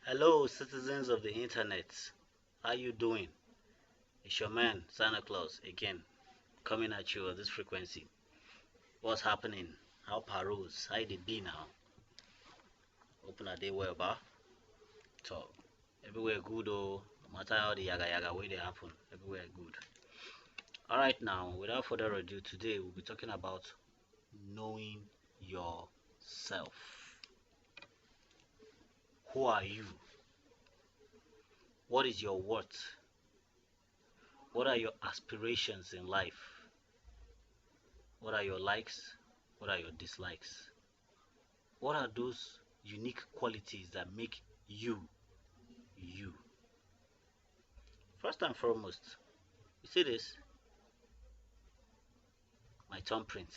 Hello, citizens of the internet. How you doing? It's your man, Santa Claus, again, coming at you at this frequency. What's happening? How paros? How they be now? Open a day well, ba? So, everywhere good, oh. No matter how the yaga yaga way they happen, everywhere good. Alright, now, without further ado, today we'll be talking about knowing yourself. Who are you? What is your worth? What are your aspirations in life? What are your likes? What are your dislikes? What are those unique qualities that make you, you? First and foremost, you see this? My thumbprint.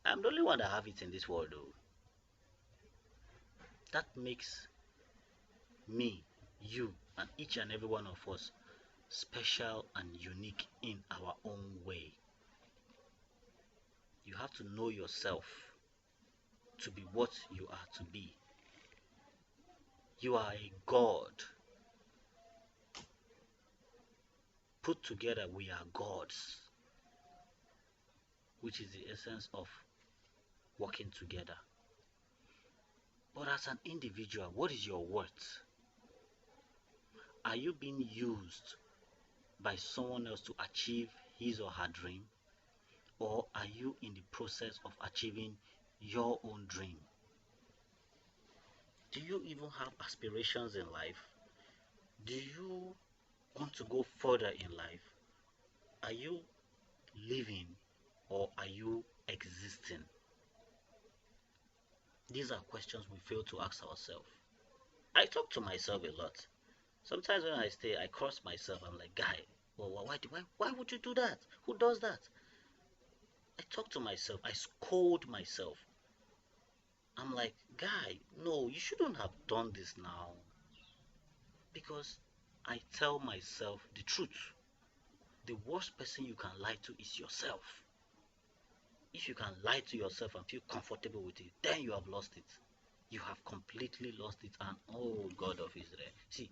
I'm the only one that have it in this world though. That makes me, you, and each and every one of us special and unique in our own way. You have to know yourself to be what you are to be. You are a God. Put together, we are gods, which is the essence of working together. But as an individual, what is your worth? Are you being used by someone else to achieve his or her dream? Or are you in the process of achieving your own dream? Do you even have aspirations in life? Do you want to go further in life? Are you living or are you existing? These are questions we fail to ask ourselves. I talk to myself a lot. Sometimes when I stay, I cross myself. I'm like, guy, well, why would you do that? Who does that? I talk to myself. I scold myself. I'm like, guy, no, you shouldn't have done this now. Because I tell myself the truth. The worst person you can lie to is yourself. If you can lie to yourself and feel comfortable with it, then you have lost it. You have completely lost it. And oh, God of Israel. See,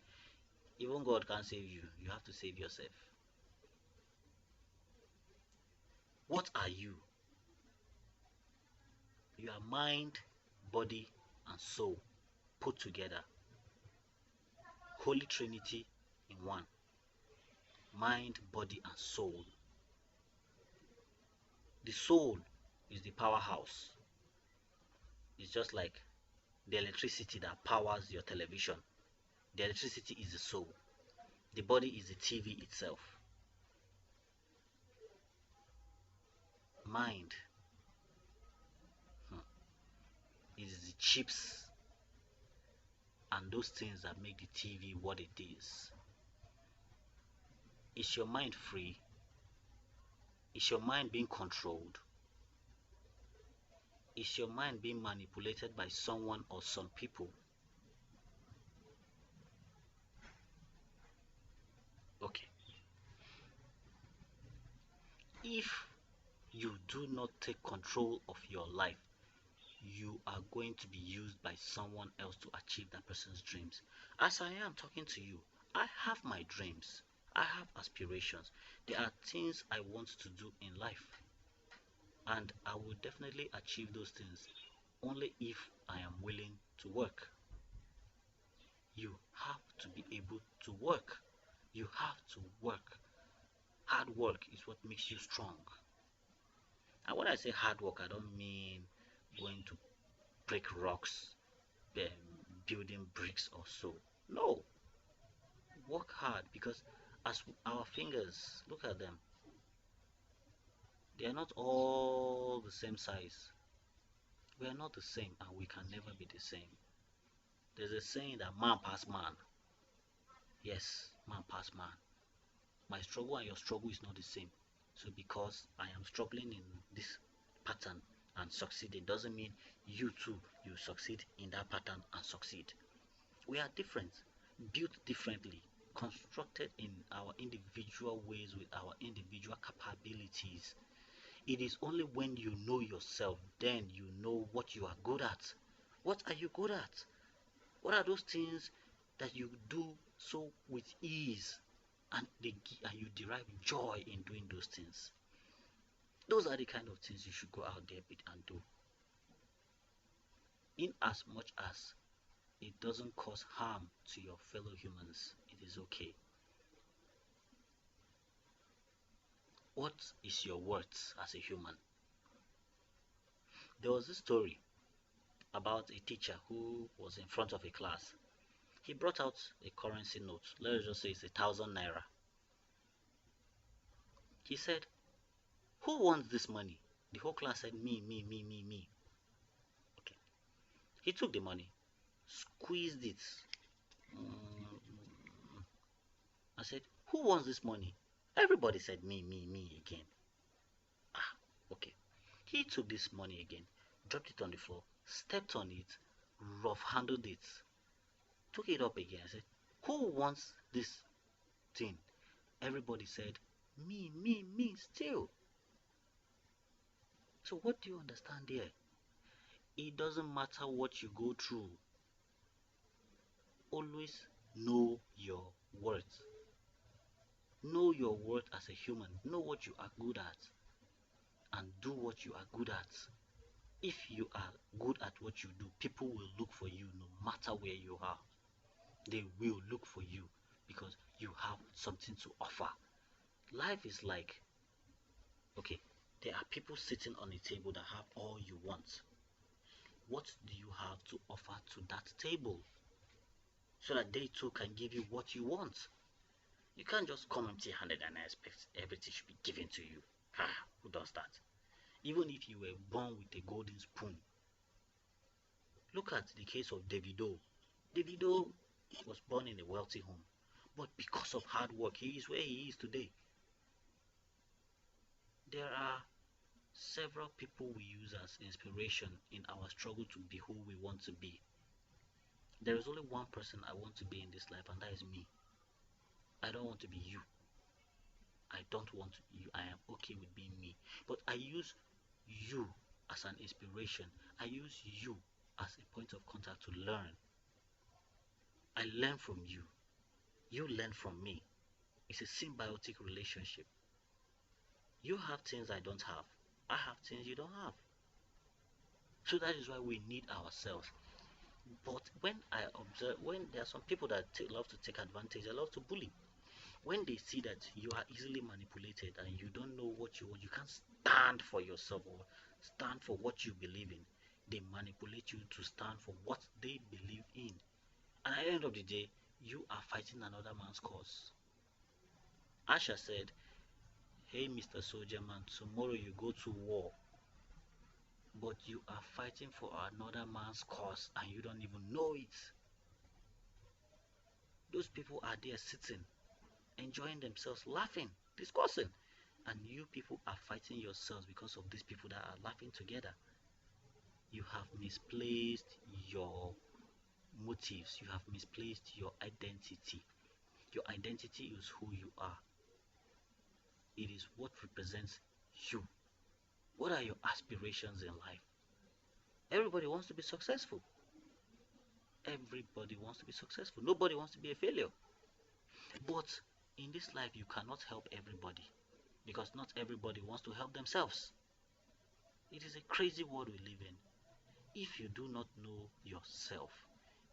even God can't save you. You have to save yourself. What are you? You are mind, body, and soul put together. Holy Trinity in one. Mind, body, and soul. The soul is the powerhouse. It's just like the electricity that powers your television. The electricity is the soul. The body is the TV itself. Mind is the chips and those things that make the TV what it is. Is your mind free? Is your mind being controlled? Is your mind being manipulated by someone or some people? Okay. If you do not take control of your life, you are going to be used by someone else to achieve that person's dreams. As I am talking to you, I have my dreams. I have aspirations. There are things I want to do in life. And I will definitely achieve those things only if I am willing to work. You have to be able to work. You have to work. Hard work is what makes you strong. And when I say hard work, I don't mean going to break rocks, building bricks or so. No, work hard because as our fingers, look at them, they are not all the same size. We are not the same and we can never be the same. There's a saying that man pass man. Yes, man pass man. My struggle and your struggle is not the same. So because I am struggling in this pattern and succeeding doesn't mean you too you succeed in that pattern and succeed. We are different, built differently, constructed in our individual ways with our individual capabilities. It is only when you know yourself then you know what you are good at. What are you good at? What are those things that you do so with ease and and you derive joy in doing those things? Those are the kind of things you should go out there and do. In as much as it doesn't cause harm to your fellow humans, it is okay. What is your worth as a human? There was a story about a teacher who was in front of a class. He brought out a currency note. Let's just say it's 1,000 naira. He said, "Who wants this money?" The whole class said, "Me, me, me, me, me." Okay. He took the money, squeezed it. Mm, I said, "Who wants this money?" Everybody said, "Me, me, me" again. Ah, okay. He took this money again, dropped it on the floor, stepped on it, rough handled it, took it up again. I said, "Who wants this thing?" Everybody said, "Me, me, me" still. So what do you understand there? It doesn't matter what you go through. Always know your worth. Know your worth as a human. Know what you are good at and do what you are good at. If you are good at what you do, people will look for you no matter where you are. They will look for you because you have something to offer. Life is like, okay, there are people sitting on a table that have all you want. What do you have to offer to that table so that they too can give you what you want? You can't just come empty-handed and expect everything should be given to you. Who does that? Even if you were born with a golden spoon. Look at the case of Davido. Davido was born in a wealthy home, but because of hard work, he is where he is today. There are several people we use as inspiration in our struggle to be who we want to be. There is only one person I want to be in this life, and that is me. I don't want to be you. I don't want you. I am okay with being me. But I use you as an inspiration. I use you as a point of contact to learn. I learn from you. You learn from me. It's a symbiotic relationship. You have things I don't have. I have things you don't have. So that is why we need ourselves. But when I observe, when there are some people that love to take advantage, they love to bully. When they see that you are easily manipulated and you don't know what you want, you can't stand for yourself or stand for what you believe in, they manipulate you to stand for what they believe in. And at the end of the day, you are fighting another man's cause. Asha said, "Hey, Mr. Soldier Man, tomorrow you go to war, but you are fighting for another man's cause and you don't even know it." Those people are there sitting, enjoying themselves, laughing, discussing, and you people are fighting yourselves because of these people that are laughing together. You have misplaced your motives, you have misplaced your identity. Your identity is who you are, it is what represents you. What are your aspirations in life? Everybody wants to be successful. Everybody wants to be successful. Nobody wants to be a failure. But in this life, you cannot help everybody because not everybody wants to help themselves. It is a crazy world we live in. If you do not know yourself,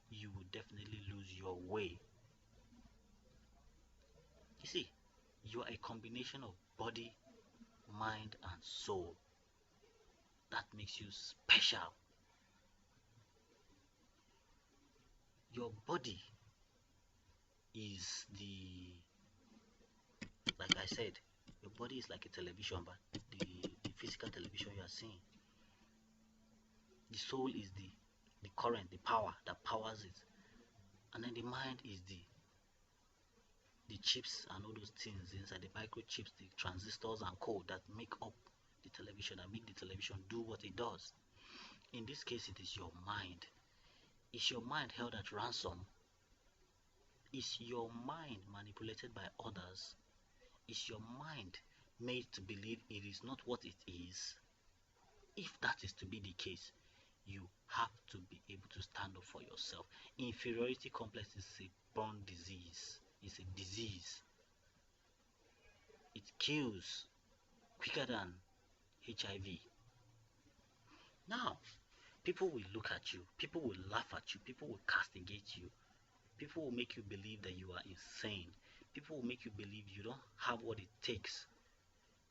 you will definitely lose your way. You see, you are a combination of body, mind, and soul. That makes you special. Your body is like I said, your body is like a television, but the physical television you are seeing. The soul is the current, the power that powers it. And then the mind is the chips and all those things inside the microchips, the transistors and code that make up the television and make the television do what it does. In this case, it is your mind. Is your mind held at ransom? Is your mind manipulated by others? Is your mind made to believe it is not what it is? If that is to be the case, You have to be able to stand up for yourself. Inferiority complex is a born disease. It's a disease. It kills quicker than HIV. Now, people will look at you, people will laugh at you, people will castigate you, people will make you believe that you are insane, people will make you believe you don't have what it takes.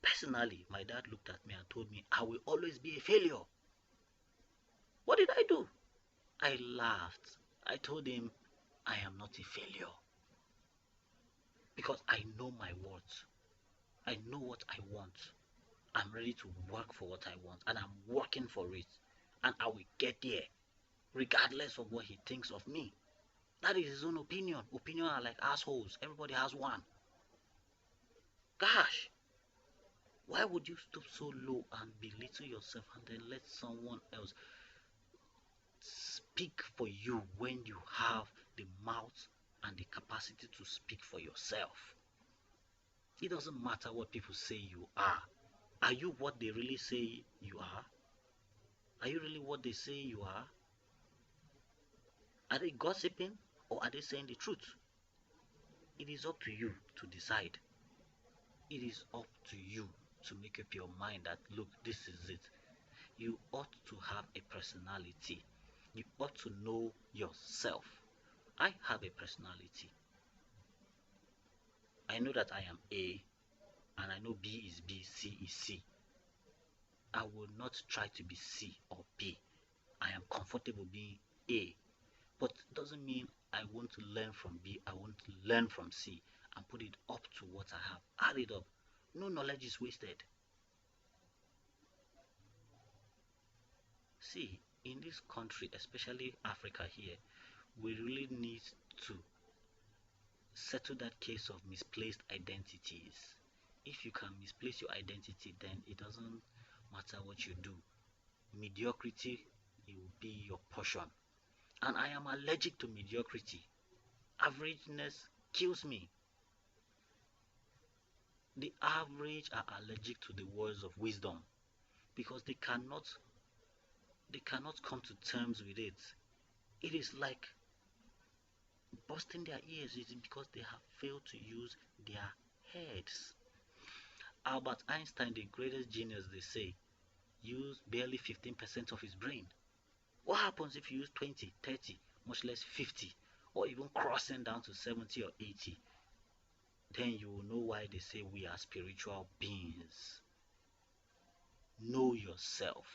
Personally, my dad looked at me and told me I will always be a failure. What did I do? I laughed. I told him I am not a failure because I know my worth. I know what I want. I'm ready to work for what I want and I'm working for it. And I will get there regardless of what he thinks of me. That is his own opinion. Opinions are like assholes. Everybody has one. Gosh, why would you stoop so low and belittle yourself and then let someone else speak for you when you have the mouth and the capacity to speak for yourself? It doesn't matter what people say you are. Are you what they really say you are? Are you really what they say you are? Are they gossiping or are they saying the truth? It is up to you to decide. It is up to you to make up your mind that, look, this is it. You ought to have a personality. You ought to know yourself. I have a personality. I know that I am A, and I know B is B, C is C. I will not try to be C or B. I am comfortable being A, but it doesn't mean I want to learn from B. I want to learn from C and put it up to what I have. Add it up. No knowledge is wasted. See, in this country, especially Africa here, we really need to settle that case of misplaced identities. If you can misplace your identity, then it doesn't matter what you do. Mediocrity, it will be your portion. And I am allergic to mediocrity. Averageness kills me. The average are allergic to the words of wisdom because they cannot come to terms with it. It is like busting their ears. It is because they have failed to use their heads. Albert Einstein, the greatest genius, they say, used barely 15% of his brain. What happens if you use 20, 30, much less 50, or even crossing down to 70 or 80? Then you will know why they say we are spiritual beings. Know yourself.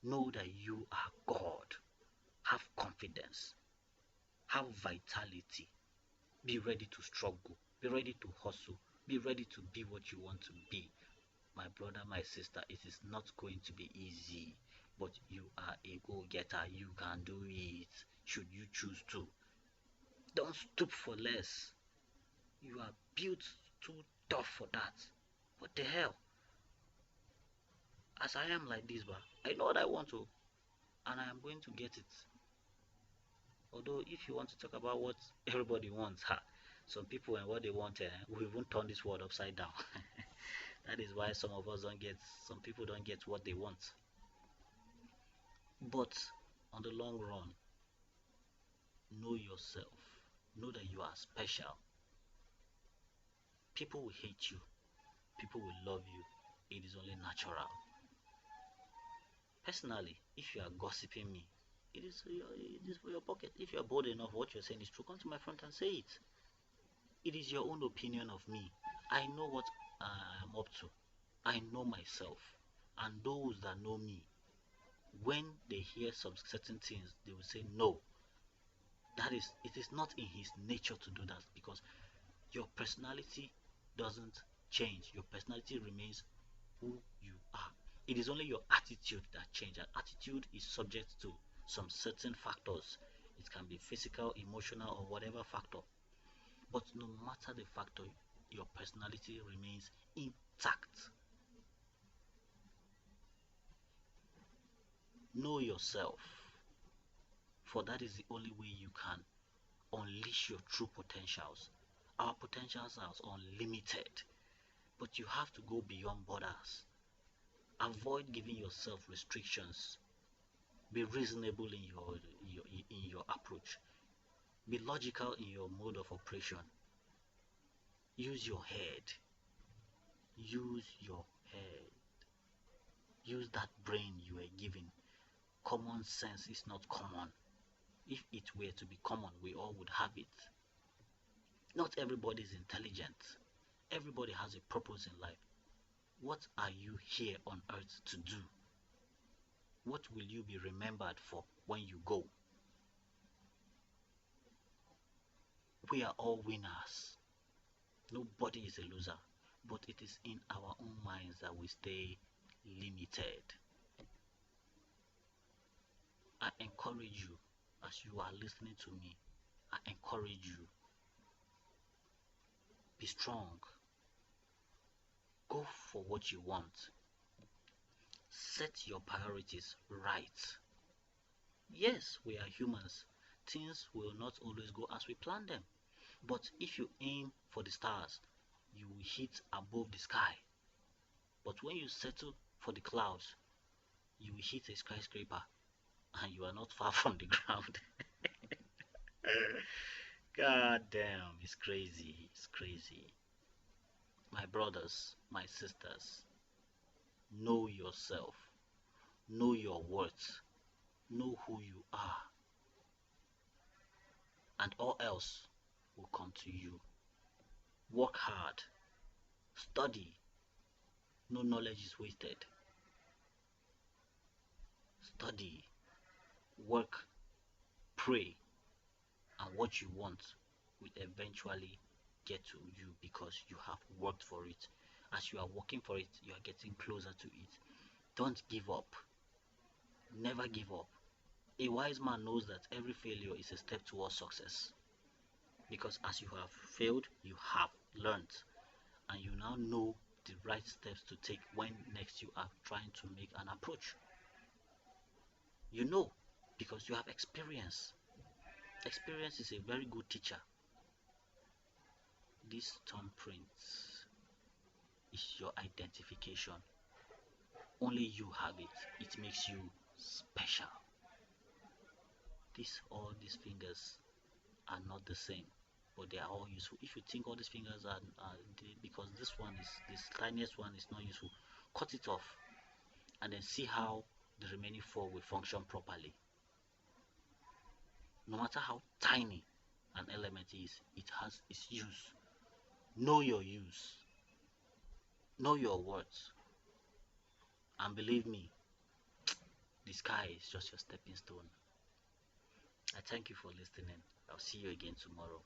Know that you are God. Have confidence. Have vitality. Be ready to struggle. Be ready to hustle. Be ready to be what you want to be. My brother, my sister, it is not going to be easy, but you are a go-getter. You can do it, should you choose to. Don't stoop for less. You are built too tough for that. What the hell? As I am like this, but I know what I want to, and I am going to get it. Although, if you want to talk about what everybody wants, some people and what they want, we won't turn this world upside down. That is why some people don't get what they want. But on the long run, know yourself. Know that you are special. People will hate you. People will love you. It is only natural. Personally, if you are gossiping me, it is for your pocket. If you are bold enough, what you're saying is true, come to my front and say it. It is your own opinion of me. I know what I am up to. I know myself. And those that know me, when they hear some certain things, they will say no. It is not in his nature to do that because your personality doesn't change. Your personality remains who you are. It is only your attitude that changes. And attitude is subject to some certain factors. It can be physical, emotional, or whatever factor. But no matter the factor, your personality remains intact. Know yourself, for that is the only way you can unleash your true potentials. Our potentials are unlimited, but you have to go beyond borders. Avoid giving yourself restrictions. Be reasonable in your approach. Be logical in your mode of operation. Use your head. Use your head. Use that brain you were given. Common sense is not common. If it were to be common, we all would have it. Not everybody is intelligent. Everybody has a purpose in life. What are you here on earth to do? What will you be remembered for when you go? We are all winners. Nobody is a loser. But it is in our own minds that we stay limited. I encourage you, as you are listening to me, I encourage you, be strong. Go for what you want. Set your priorities right. Yes, we are humans. Things will not always go as we plan them. But if you aim for the stars, you will hit above the sky. But when you settle for the clouds, you will hit a skyscraper and you are not far from the ground. God damn, it's crazy. It's crazy. My brothers, my sisters, know yourself, know your worth, know who you are, and all else will come to you. Work hard, study, no knowledge is wasted. Study, work, pray, and what you want will eventually get to you because you have worked for it. As you are working for it, you are getting closer to it. Don't give up. Never give up. A wise man knows that every failure is a step towards success. Because as you have failed, you have learned. And you now know the right steps to take when next you are trying to make an approach. You know because you have experience. Experience is a very good teacher. This thumbprint is your identification. Only you have it. It makes you special. All these fingers are not the same, but they are all useful. If you think all these fingers are because this tiniest one is not useful, cut it off and then see how the remaining four will function properly. No matter how tiny an element is, it has its use. Know your use, know your words, and believe me, the sky is just your stepping stone. I thank you for listening. I'll see you again tomorrow.